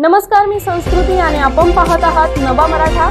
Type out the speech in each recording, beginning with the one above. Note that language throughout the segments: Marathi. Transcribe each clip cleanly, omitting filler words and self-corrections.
नमस्कार, मी संस्कृती आणि आपण पाहत आहात नवा मराठा।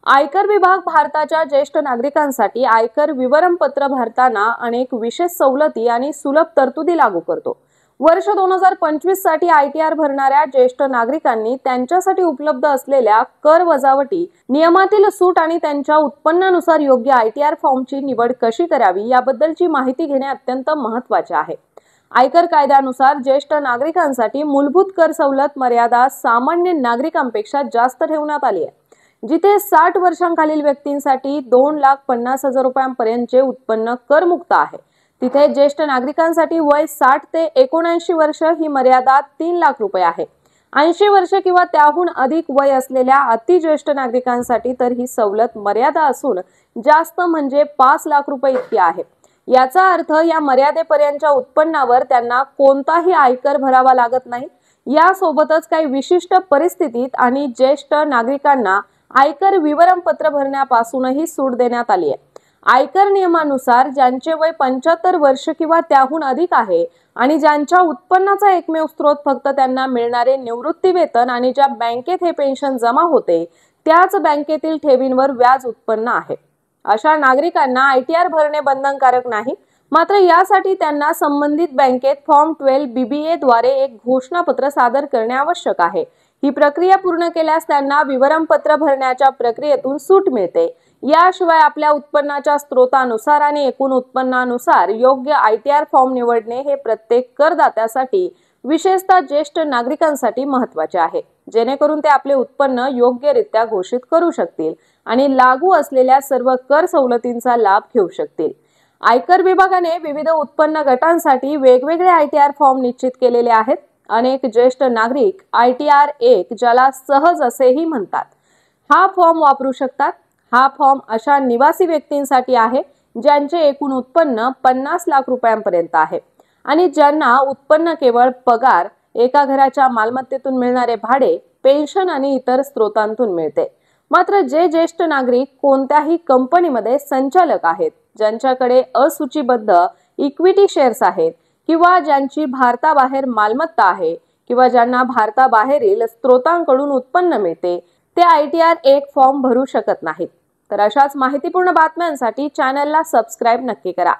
आयकर विभाग भारताच्या ज्येष्ठ नागरिकांसाठी आयकर विवरणपत्र भरताना अनेक विशेष सवलती आणि सुलभ तरतुदी लागू करतो। वर्ष 2025 साठी आयटीआर भरणाऱ्या ज्येष्ठ नागरिकांनी त्यांच्यासाठी उपलब्ध असलेल्या कर वजावटी नियमातील सूट आणि त्यांच्या उत्पन्नानुसार योग्य आयटीआर फॉर्मची निवड कशी करावी याबद्दलची माहिती घेणे अत्यंत महत्त्वाचे आहे। आयकर कायद्यानुसार ज्येष्ठ नागरिकांसाठी मूलभूत कर सवलत मर्यादा सामान्य नागरिकांपेक्षा जास्त ठेवण्यात आली आहे। जिथे 60 वर्षांखालील व्यक्तींसाठी 2,50,000 रुपयांपर्यंतचे उत्पन्न करमुक्त आहे, तिथे ज्येष्ठ नागरिकांसाठी वय 60 ते 79 वर्ष ही मर्यादा 3 लाख रुपये आहे। 80 वर्ष किंवा त्याहून अधिक वय असलेल्या अतिज्येष्ठ नागरिकांसाठी तर ही सवलत मर्यादा असून जास्त म्हणजे 5 लाख रुपये इतकी आहे। याचा अर्थ या मर्यादेपर्यंतच्या उत्पन्नावर त्यांना कोणताही आयकर भरावा लागत नाही। यासोबतच काही विशिष्ट परिस्थितीत आणि ज्येष्ठ नागरिकांना आयकर विवरणपत्र भरण्यापासूनही सूट देण्यात आली आहे। आयकर नियमानुसार ज्यांचे वय 75 वर्ष किंवा त्याहून अधिक आहे आणि ज्यांच्या उत्पन्नाचा एकमेव स्रोत फक्त त्यांना मिळणारे निवृत्ती वेतन आणि ज्या बँकेत हे पेन्शन जमा होते त्याच बँकेतील ठेवींवर व्याज उत्पन्न आहे, अशा नागरिकांना आयटीआर भरणे बंधनकारक नाही। मात्र यासाठी त्यांना संबंधित बँकेत फॉर्म 12 BBA द्वारे एक घोषणापत्र सादर करणे आवश्यक आहे। ही प्रक्रिया पूर्ण केल्यास त्यांना विवरणपत्र भरण्याच्या प्रक्रियेतून सूट मिळते। याशिवाय आपल्या उत्पन्नाच्या स्रोतानुसार आणि एकूण उत्पन्नानुसार योग्य आयटीआर फॉर्म निवडणे हे प्रत्येक करदात्यासाठी विशेषतः ज्येष्ठ नागरिकांसाठी महत्त्वाचे आहे, जेणेकरून ते आपले उत्पन्न योग्यरित्या घोषित करू शकतील आणि लागू असलेल्या सर्व कर सवलतींचा लाभ घेऊ शकतील। आयकर विभागाने विविध उत्पन्न गटांसाठी वेगवेगळे आयटीआर फॉर्म निश्चित केलेले आहेत। अनेक ज्येष्ठ नागरिक आयटीआर 1 ज्याला सहज असेही म्हणतात, हा फॉर्म वापरू शकतात। हा फॉर्म अशा निवासी व्यक्तींसाठी आहे ज्यांचे एकूण उत्पन्न 50 लाख रुपयांपर्यंत आहे आणि ज्यांना उत्पन्न केवळ पगार, एका घराच्या मालमत्तेतून मिळणारे भाडे, पेन्शन आणि इतर स्रोतांतून मिळते। मात्र जे ज्येष्ठ नागरिक कोणत्याही कंपनीमध्ये संचालक आहेत, ज्यांच्याकडे असूचीबद्ध इक्विटी शेअर्स आहेत किंवा ज्यांची भारताबाहेर मालमत्ता आहे किंवा ज्यांना भारताबाहेरील स्रोतांकडून उत्पन्न मिळते, ते आयटीआर 1 फॉर्म भरू शकत नाहीत। तर अशाच माहितीपूर्ण बातम्यांसाठी चॅनलला सबस्क्राइब नक्की करा।